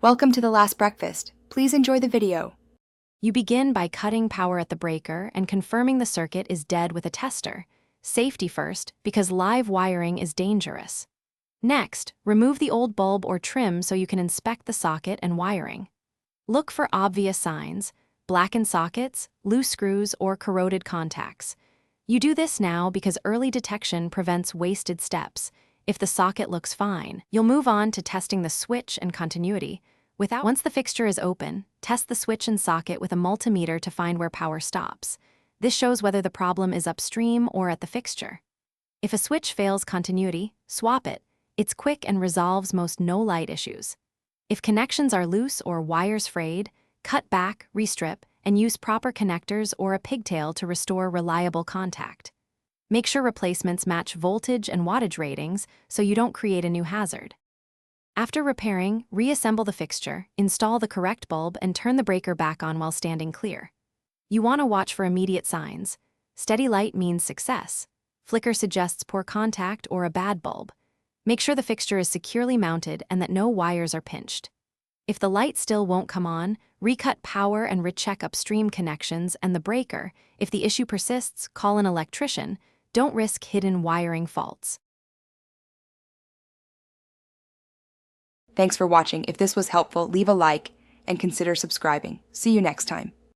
Welcome to the last breakfast. Please enjoy the video. You begin by cutting power at the breaker and confirming the circuit is dead with a tester. Safety first, because live wiring is dangerous. Next, remove the old bulb or trim so you can inspect the socket and wiring. Look for obvious signs: blackened sockets, loose screws, or corroded contacts. You do this now because early detection prevents wasted steps. If the socket looks fine, you'll move on to testing the switch and continuity. Once the fixture is open, test the switch and socket with a multimeter to find where power stops. This shows whether the problem is upstream or at the fixture. If a switch fails continuity, swap it. It's quick and resolves most no-light issues. If connections are loose or wires frayed, cut back, restrip, and use proper connectors or a pigtail to restore reliable contact. Make sure replacements match voltage and wattage ratings so you don't create a new hazard. After repairing, reassemble the fixture, install the correct bulb, and turn the breaker back on while standing clear. You want to watch for immediate signs. Steady light means success. Flicker suggests poor contact or a bad bulb. Make sure the fixture is securely mounted and that no wires are pinched. If the light still won't come on, recut power and recheck upstream connections and the breaker. If the issue persists, call an electrician. Don't risk hidden wiring faults. Thanks for watching. If this was helpful, leave a like and consider subscribing. See you next time.